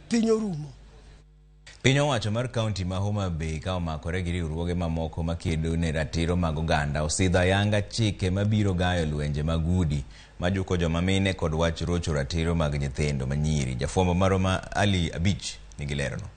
piny orumo. Piny owacho mar kaunti ma Homa Bay ka omakore gi riwruoge mamoko makedo ne ratiro mag oganda osidho ayanga chike mabiro gayo lwenje mag udi majuko joma mine kod wach rocho ratiro mag nyithindo manyiri. Jafwambo maroma Ali Abich nigi lerono.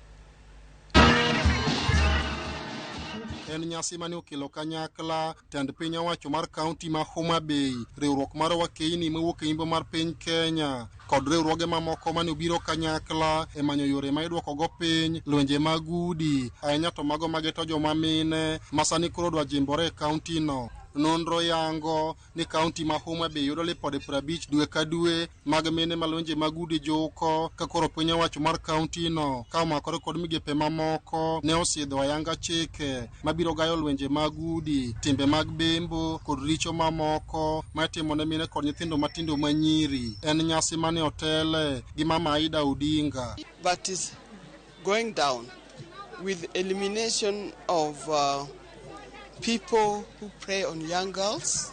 En nyasi mane okelo kanyakla tend piny owacho mar kaunti ma Homa Bay, riwruok mar wakeini mawuok e yimbo mar piny Kenya kod riwruoge mamoko mane obiro kanyakla e manyo yore ma idwoko go piny lwenje mag udi ahinya to mago mageto joma mine masani koro dwa jimbore e kaunti no. Nonro yango ni kaunti ma Homa Bay yudo lipode 50 dwe ka dwe mag mine malwenje mag udi juko ka koro piny owacho mar kaunti no ka omakore kod migepe mamoko ne osidho ayanga chike mabiro gayo lwenje mag udi, timbe mag bembo kod richo mamoko matimo ne mine kod nyithindo matindo manyiri. En nyasi mane otele gi mama Aida Odinga. That is going down with elimination of people who prey on young girls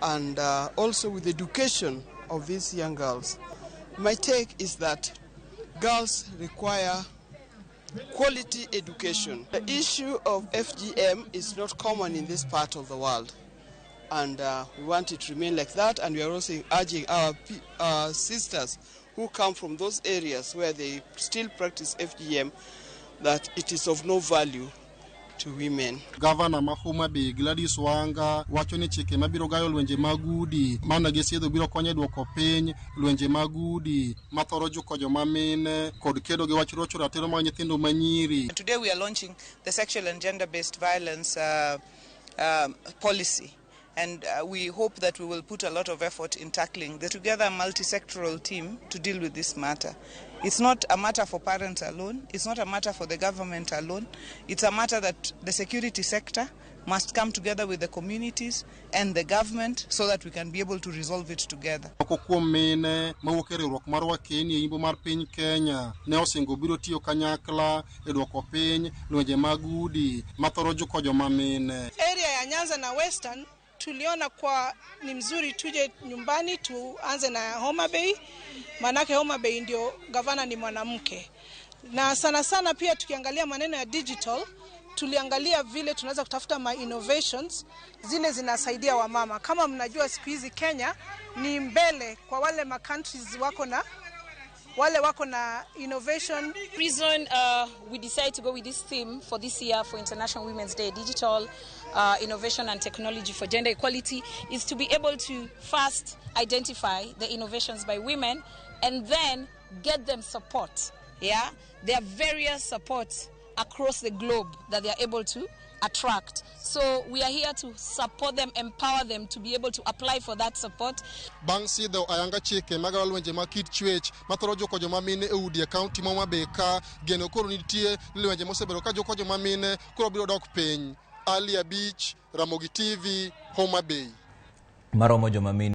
and also with education of these young girls. My take is that girls require quality education. The issue of FGM is not common in this part of the world, and we want it to remain like that, and we are also urging our sisters who come from those areas where they still practice FGM that it is of no value to women. Governor ma Homa Bay Gladys Wanga wacho ni chike mabiro gayo lwenje mag udi mana gisiedho biro konyo dwoko piny lwenje mag udi mathoro juko joma mine kod kedo gi wach rocho ratiro mag nyithindo manyiri. Today we are launching the sexual and gender-based violence policy. And we hope that we will put a lot of effort in tackling the together multi-sectoral team to deal with this matter. It's not a matter for parents alone. It's not a matter for the government alone. It's a matter that the security sector must come together with the communities and the government so that we can be able to resolve it together. Mine mawuok e riwruok mar wakeini e yimbo mar piny Kenya ne osingo biro tiyo kanyakla e dwoko piny lwenje mag udi mathoro juko joma mine. Area ya Nyanza na Western tuliona kwa ni mzuri tuje nyumbani tuanze na Homa Bay, manake Homa Bay ndio gavana ni mwanamke. Na sana sana pia tukiangalia maneno ya digital, tuliangalia vile tunaweza kutafuta ma innovations zile zinasaidia wamama. Kama mnajua siku hizi Kenya ni mbele kwa wale ma countries wako na innovation. Reason we decided to go with this theme for this year for International Women's Day, digital innovation and technology for gender equality, is to be able to first identify the innovations by women and then get them support. Yeah, there are various supports across the globe that they are able to attract. So we are here to support them, empower them to be able to apply for that support. Bang sidho ayanga chike magawa lwenje makit chwech mathoro joko joma mine e udi e kaunti ma Homa Bay ka geno koro nitie lwenje mosebero ka joko joma mine koro biro dok piny. Ali Abich, Ramogi TV, Homa Bay. Maromo joma mine